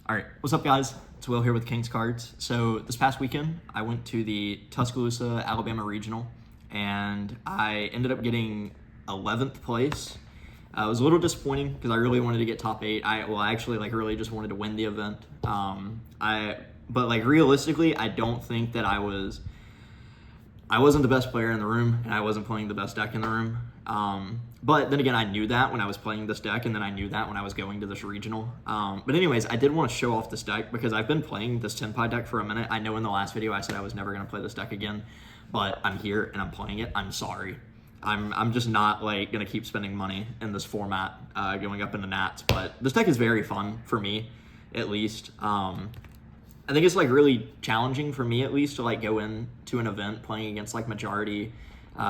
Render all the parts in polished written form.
All right, what's up, guys? It's Will here with King's Cards. So this past weekend, I went to the Tuscaloosa, Alabama Regional, and I ended up getting 11th place. It was a little disappointing because I really wanted to get top 8. I actually really just wanted to win the event. But realistically, I don't think that I wasn't the best player in the room, and I wasn't playing the best deck in the room. But then again, I knew that when I was playing this deck, and then I knew that when I was going to this regional. But anyways, I did want to show off this deck because I've been playing this Tenpai deck for a minute. I know in the last video I said I was never going to play this deck again, but I'm here and I'm playing it. I'm sorry. I'm just not going to keep spending money in this format going up into Nats. But this deck is very fun for me, at least. I think it's really challenging for me, at least, to go into an event playing against majority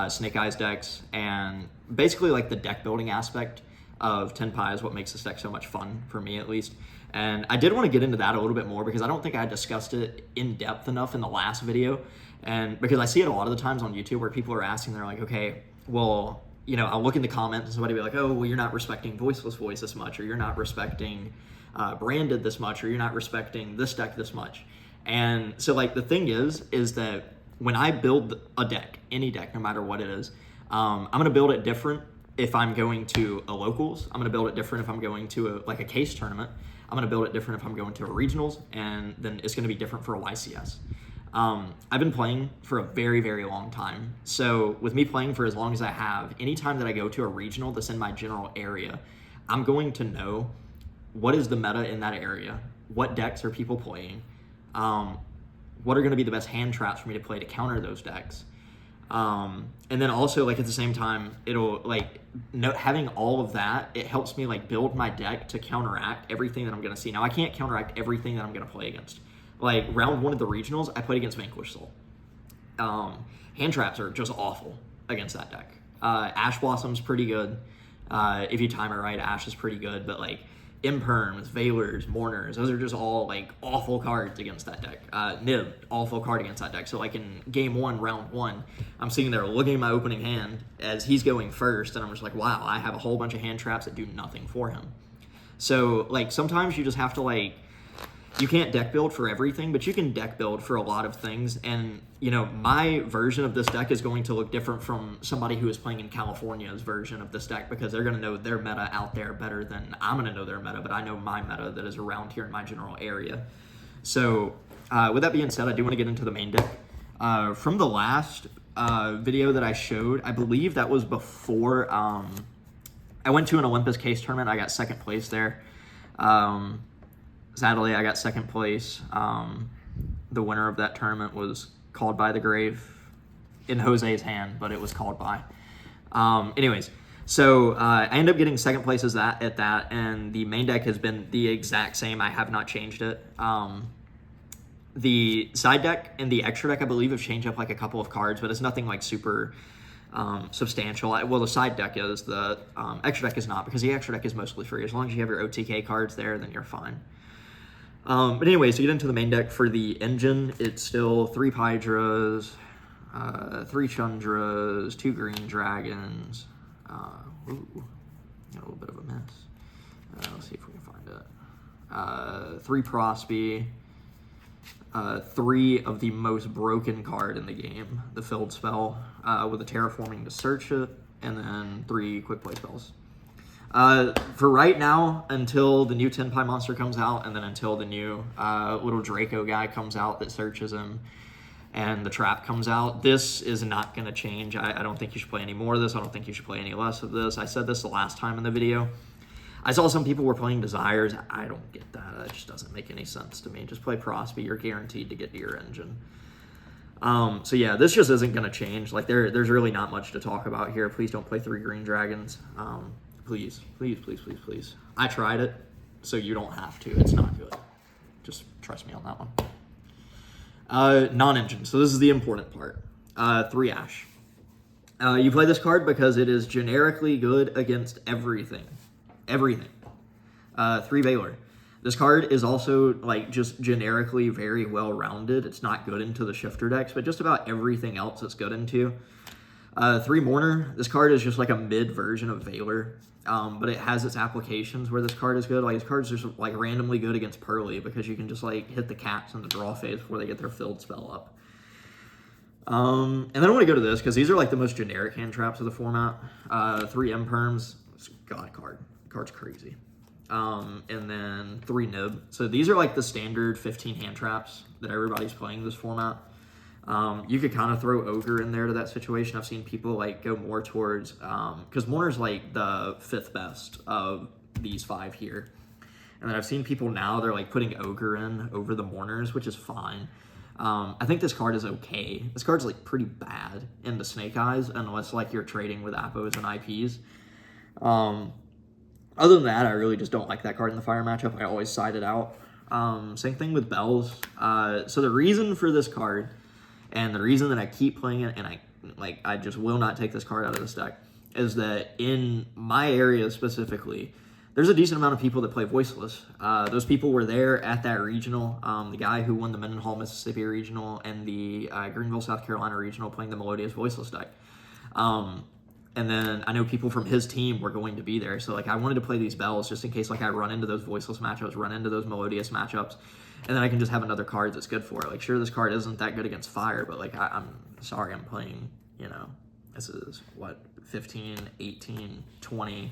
Snake Eyes decks, and basically the deck building aspect of Tenpai is what makes this deck so much fun for me, at least. And I did want to get into that a little bit more because I don't think I discussed it in depth enough in the last video, and because I see it a lot of the times on YouTube where people are asking, they're like, okay, well, I'll look in the comments and somebody will be like, oh, well, you're not respecting Voiceless Voice this much, or you're not respecting Branded this much, or you're not respecting this deck this much. And so the thing is that when I build a deck, any deck, no matter what it is, I'm going to build it different if I'm going to a locals. I'm going to build it different if I'm going to a case tournament. I'm going to build it different if I'm going to a regionals, and then it's going to be different for a YCS. I've been playing for a very, very long time. So with me playing for as long as I have, anytime that I go to a regional that's in my general area, I'm going to know what is the meta in that area, what decks are people playing, what are going to be the best hand traps for me to play to counter those decks. And then also at the same time, it'll having all of that, it helps me build my deck to counteract everything that I'm going to see. Now I can't counteract everything that I'm going to play against. Round 1 of the regionals, I played against Vanquish Soul. Hand traps are just awful against that deck. Ash Blossom's pretty good. If you time it right, Ash is pretty good, but Imperms, Veilers, Mourners, those are just all awful cards against that deck. Nib, awful card against that deck. So in game 1, round 1, I'm sitting there looking at my opening hand as he's going first, and I'm just wow, I have a whole bunch of hand traps that do nothing for him. So sometimes you just have to you can't deck build for everything, but you can deck build for a lot of things. And, my version of this deck is going to look different from somebody who is playing in California's version of this deck, because they're going to know their meta out there better than I'm going to know their meta, but I know my meta that is around here in my general area. So with that being said, I do want to get into the main deck. From the last video that I showed, I believe that was before I went to an Olympus case tournament. I got second place there. Sadly, I got second place. The winner of that tournament was called by the grave in Jose's hand, but it was called by. Anyways, so I ended up getting second place at that, and the main deck has been the exact same. I have not changed it. The side deck and the extra deck, I believe, have changed up a couple of cards, but it's nothing super substantial. Well, the side deck is. The extra deck is not, because the extra deck is mostly free. As long as you have your OTK cards there, then you're fine. But anyway, so get into the main deck. For the engine, it's still 3 Pydras, 3 Chundras, 2 Green Dragons. Ooh, got a little bit of a mess. Let's see if we can find it. 3 Prosby, 3 of the most broken card in the game, the Filled Spell, with a Terraforming to search it, and then 3 Quick Play spells. For right now, until the new Tenpai monster comes out, and then until the new little Draco guy comes out that searches him, and the trap comes out, this is not going to change. I don't think you should play any more of this. I don't think you should play any less of this. I said this the last time in the video. I saw some people were playing Desires. I don't get that. It just doesn't make any sense to me. Just play Prosby. You're guaranteed to get to your engine. So yeah, this just isn't going to change. There's really not much to talk about here. Please don't play 3 Green Dragons. Please, please, please, please, please. I tried it, so you don't have to. It's not good. Just trust me on that one. Non-engine. So this is the important part. 3 Ash. You play this card because it is generically good against everything. Everything. 3 Veiler. This card is also just generically very well-rounded. It's not good into the shifter decks, but just about everything else it's good into. 3 Mourner. This card is just like a mid version of Valor, but it has its applications where this card is good. Like this card's just like randomly good against Pearly because you can just like hit the cats in the draw phase before they get their field spell up. And then I want to go to this because these are like the most generic hand traps of the format. 3 Imperms. God card. Card's crazy. And then 3 Nib. So these are like the standard 15 hand traps that everybody's playing this format. You could kind of throw Ogre in there to that situation. I've seen people like go more towards, because Mourner's like the 5th best of these 5 here. And then I've seen people now, they're like putting Ogre in over the Mourners, which is fine. I think this card is okay. This card's like pretty bad into Snake Eyes unless like you're trading with Appos and IPs. Other than that, I really just don't like that card in the Fire matchup. I always side it out. Same thing with Bells. So the reason for this card, and the reason that I keep playing it, and I just will not take this card out of this deck, is that in my area specifically, there's a decent amount of people that play Voiceless. Those people were there at that regional. The guy who won the Mendenhall, Mississippi regional and the Greenville, South Carolina regional playing the Melodious Voiceless deck. And then I know people from his team were going to be there. So like I wanted to play these Bells just in case like I run into those Voiceless matchups, run into those Melodious matchups, and then I can just have another card that's good for it. Like sure, this card isn't that good against Fire, but like I'm sorry, I'm playing, you know, this is what, 15, 18, 20,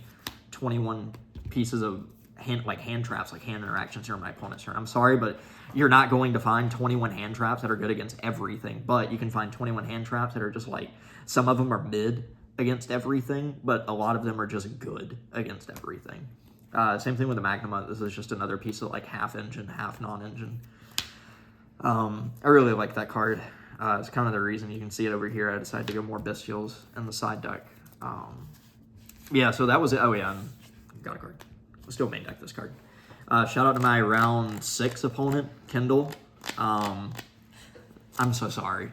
21 pieces of hand traps, like hand interactions here on my opponent's turn. I'm sorry, but you're not going to find 21 hand traps that are good against everything, but you can find 21 hand traps that are just like, some of them are mid against everything, but a lot of them are just good against everything. Same thing with the Magnum. This is just another piece of like half engine, half non-engine. I really like that card. It's kind of the reason you can see it over here. I decided to go more Bestials in the side deck. Yeah, so that was it. Oh yeah, got a card. I'll still main deck this card. Shout out to my round 6 opponent, Kendall. I'm so sorry.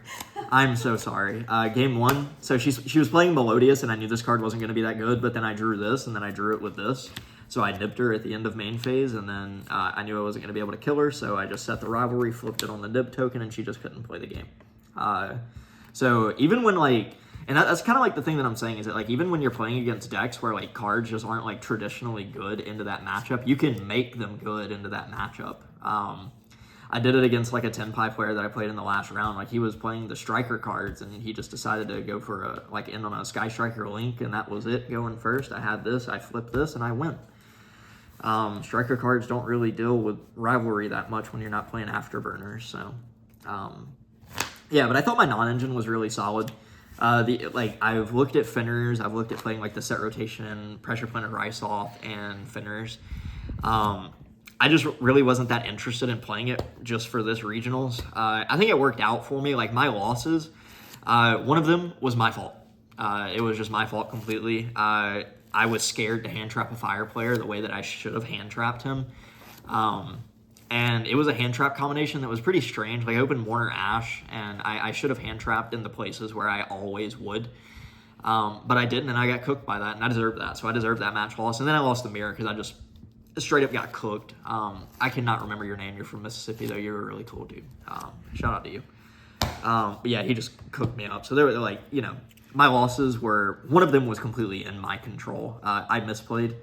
I'm so sorry. Game 1, so she was playing Melodious, and I knew this card wasn't going to be that good, but then I drew this, and then I drew it with this. So I nipped her at the end of main phase, and then I knew I wasn't going to be able to kill her, so I just set the rivalry, flipped it on the nib token, and she just couldn't play the game. So even when like, and that's kind of like the thing that I'm saying is that like even when you're playing against decks where like cards just aren't like traditionally good into that matchup, you can make them good into that matchup. I did it against like a Tenpai player that I played in the last round. Like he was playing the Striker cards and he just decided to go for a like end on a Sky Striker Link, and that was it going first. I had this, I flipped this, and I win. Striker cards don't really deal with rivalry that much when you're not playing Afterburners. So yeah, but I thought my non-engine was really solid. I've looked at Finners, I've looked at playing like the set rotation, Pressure Planner Rysoff, and Finners. I just really wasn't that interested in playing it just for this regionals. I think it worked out for me. Like my losses, one of them was my fault. It was just my fault completely. I was scared to hand trap a Fire player the way that I should have hand trapped him. And it was a hand trap combination that was pretty strange. Like I opened Mourner Ash, and I should have hand trapped in the places where I always would. But I didn't, and I got cooked by that, and I deserved that. So I deserved that match loss. And then I lost the mirror because I just straight up got cooked. I cannot remember your name. You're from Mississippi, though. You're a really cool dude. Shout out to you. But yeah, he just cooked me up. So they were like, you know, my losses were, one of them was completely in my control. I misplayed.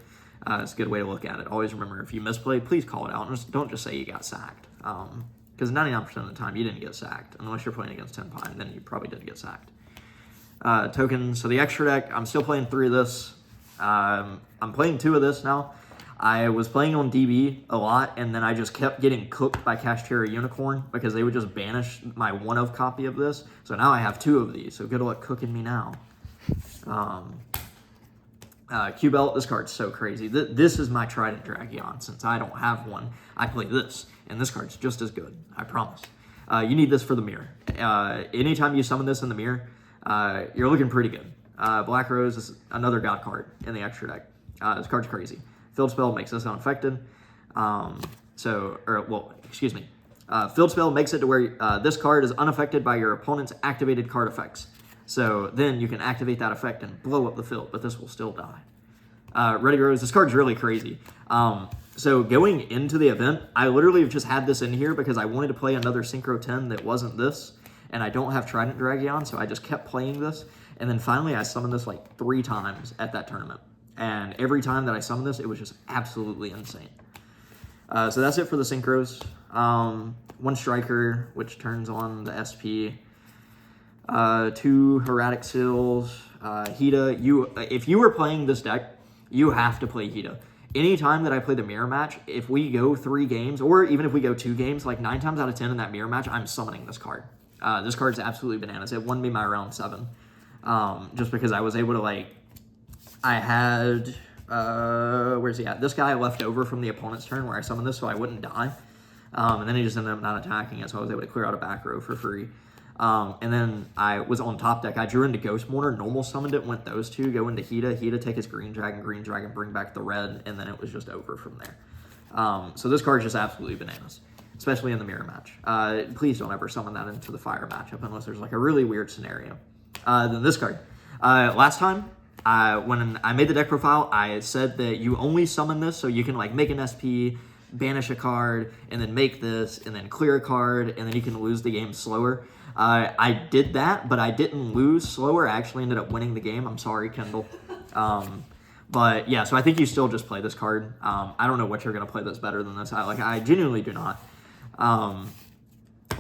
It's a good way to look at it. Always remember, if you misplayed, please call it out. And don't just say you got sacked. Because 99% of the time, you didn't get sacked. Unless you're playing against Tenpai, and then you probably did get sacked. Tokens. So the extra deck, I'm still playing 3 of this. I'm playing 2 of this now. I was playing on DB a lot, and then I just kept getting cooked by Kashtira Unicorn because they would just banish my 1-of copy of this. So now I have 2 of these, so good luck cooking me now. Q-Belt, this card's so crazy. This is my Trident Dragion. Since I don't have one, I play this, and this card's just as good, I promise. You need this for the mirror. Anytime you summon this in the mirror, you're looking pretty good. Black Rose is another god card in the extra deck. This card's crazy. Field Spell makes this unaffected. Field Spell makes it to where this card is unaffected by your opponent's activated card effects. So then you can activate that effect and blow up the field, but this will still die. Ready Rose, this card's really crazy. So going into the event, I literally have just had this in here because I wanted to play another Synchro 10 that wasn't this, and I don't have Trident Dragion, so I just kept playing this. And then finally I summoned this like 3 times at that tournament. And every time that I summoned this, it was just absolutely insane. So that's it for the synchros. 1 striker, which turns on the SP. 2 Heradic Seals. Hida. If you were playing this deck, you have to play Hida. Anytime that I play the mirror match, if we go 3 games, or even if we go 2 games, like 9 times out of 10 in that mirror match, I'm summoning this card. This card's absolutely bananas. It won me my round 7. Just because I was able to, like, I had, where's he at? This guy left over from the opponent's turn where I summoned this so I wouldn't die. And then he just ended up not attacking it, so I was able to clear out a back row for free. And then I was on top deck. I drew into Ghost Mourner, normal summoned it, went those 2, go into Hida, take his green dragon, bring back the red, and then it was just over from there. So this card's just absolutely bananas, especially in the mirror match. Please don't ever summon that into the fire matchup unless there's like a really weird scenario. Then this card. Last time, when I made the deck profile, I said that you only summon this so you can like make an SP, banish a card, and then make this, and then clear a card, and then you can lose the game slower. I did that, but I didn't lose slower. I actually ended up winning the game. I'm sorry, Kendall. But yeah, so I think you still just play this card. I don't know what you're going to play that's better than this. I genuinely do not.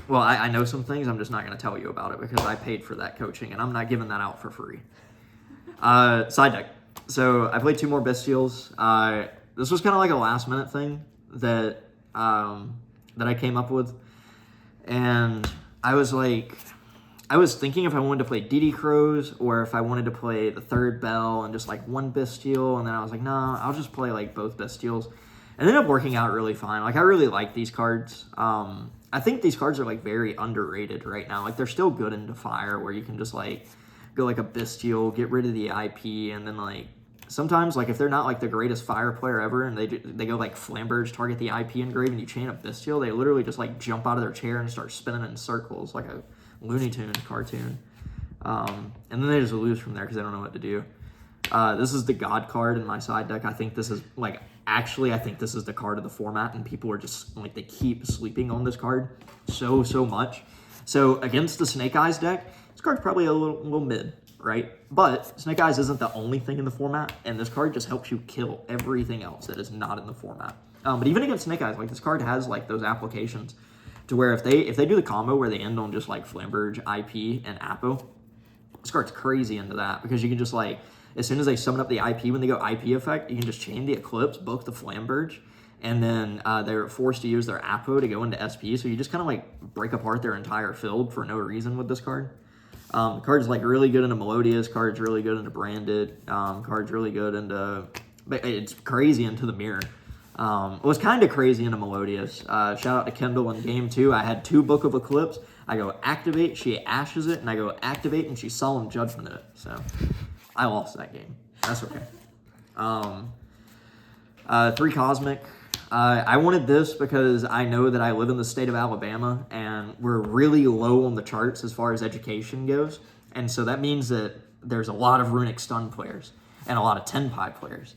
Well, I know some things. I'm just not going to tell you about it because I paid for that coaching, and I'm not giving that out for free. Side deck. So I played 2 more Bestials. This was kind of like a last-minute thing that I came up with. And I was thinking if I wanted to play DD Crows or if I wanted to play the 3rd Bell and just like 1 Bestial, and then I was like, nah, I'll just play like both Bestials. It ended up working out really fine. Like, I really like these cards. I think these cards are like very underrated right now. Like, they're still good into Fire where you can just like go like a Bestial, get rid of the IP, and then like sometimes like if they're not like the greatest Fire player ever and they go like Flamberge, target the IP engrave, and you chain a Bestial, they literally just like jump out of their chair and start spinning in circles like a Looney Tunes cartoon. And then they just lose from there because they don't know what to do. This is the God card in my side deck. I think this is like, actually, I think this is the card of the format, and people are just like, they keep sleeping on this card so much. So against the Snake Eyes deck, this card's probably a little mid, right? But Snake Eyes isn't the only thing in the format, and this card just helps you kill everything else that is not in the format. But even against Snake Eyes, like this card has like those applications to where if they do the combo where they end on just like Flamberge, IP, and Apo, this card's crazy into that because you can just like, as soon as they summon up the IP, when they go IP effect, you can just chain the Eclipse, book the Flamberge, and then they're forced to use their Apo to go into SP. So you just kind of like break apart their entire field for no reason with this card. The card's like really good into Melodious, card's really good into Branded, card's really good into, it's crazy into the Mirror. It was kind of crazy into Melodious. Shout out to Kendall in game 2. I had 2 Book of Eclipse. I go activate, she ashes it, and I go activate, and she Solemn Judgment it. So I lost that game. That's okay. 3 Cosmic. I wanted this because I know that I live in the state of Alabama, and we're really low on the charts as far as education goes. And so that means that there's a lot of Runick Stun players and a lot of Tenpai players.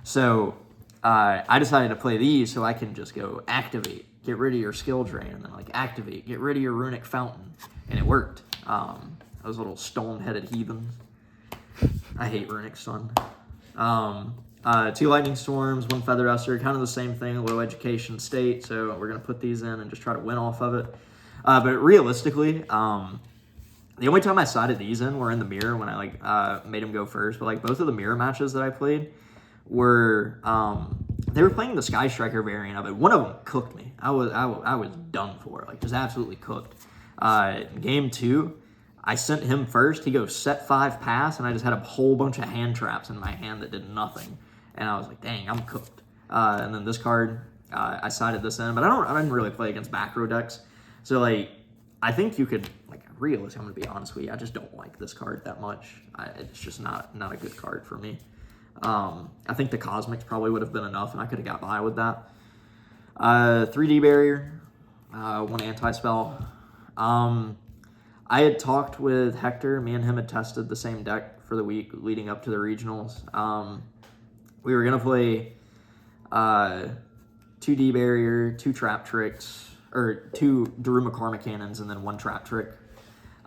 So I decided to play these so I can just go activate, get rid of your skill drain, and then like activate, get rid of your Runick Fountain. And it worked. Those little stone-headed heathens. I hate Runick Stun. 2 Lightning Storms, 1 Feather Duster, kind of the same thing, low education state, so we're going to put these in and just try to win off of it. But realistically, the only time I sided these in were in the Mirror when I like made them go first, but like both of the Mirror matches that I played were, they were playing the Sky Striker variant of it. One of them cooked me. I was done for, like just absolutely cooked. Game 2, I sent him first. He goes set 5 pass, and I just had a whole bunch of hand traps in my hand that did nothing. And I was like, dang, I'm cooked. And then this card, I sided this in, but I didn't really play against back row decks. So like, I think you could, like, realistically, I'm gonna be honest with you, I just don't like this card that much. It's just not a good card for me. I think the Cosmics probably would have been enough, and I could have got by with that. 3D Barrier, 1 Anti-Spell. I had talked with Hector. Me and him had tested the same deck for the week leading up to the regionals. We were going to play 2D Barrier, 2 Trap Tricks, or 2 Daruma Karma Cannons, and then 1 Trap Trick.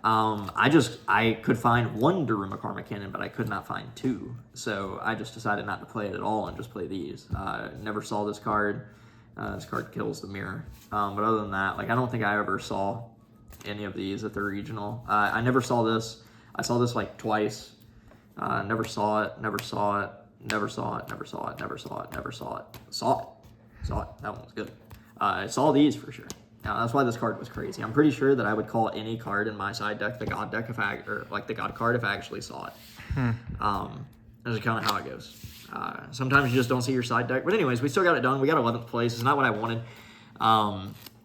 I could find one Daruma Karma Cannon, but I could not find two. So I just decided not to play it at all and just play these. Never saw this card. This card kills the mirror. But other than that, like I don't think I ever saw any of these at the regional. I never saw this. I saw this like twice. Never saw it. Never saw it. Never saw it. Never saw it. Never saw it. Never saw it. Saw it. Saw it. That one was good. I saw these for sure. That's why this card was crazy. I'm pretty sure that I would call any card in my side deck the God deck if or like the God card if I actually saw it. That's kind of how it goes. Sometimes you just don't see your side deck. But anyways, we still got it done. We got 11th place. It's not what I wanted.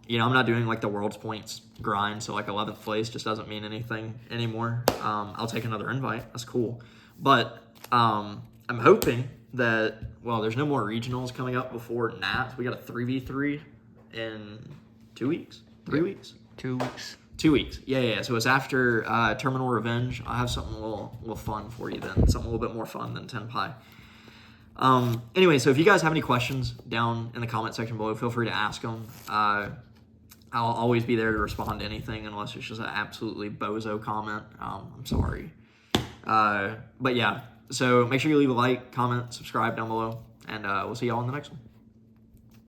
You know, I'm not doing like the world's points grind, so like 11th place just doesn't mean anything anymore. I'll take another invite. That's cool. But I'm hoping that, well, there's no more regionals coming up before Nats. We got a 3v3 in 2 weeks? 3 weeks? 2 weeks. 2 weeks. Yeah. So it's after Terminal Revenge. I'll have something a little fun for you then. Something a little bit more fun than Tenpai. Anyway, so if you guys have any questions down in the comment section below, feel free to ask them. I'll always be there to respond to anything unless it's just an absolutely bozo comment. I'm sorry. But yeah, so make sure you leave a like, comment, subscribe down below, and we'll see y'all in the next one.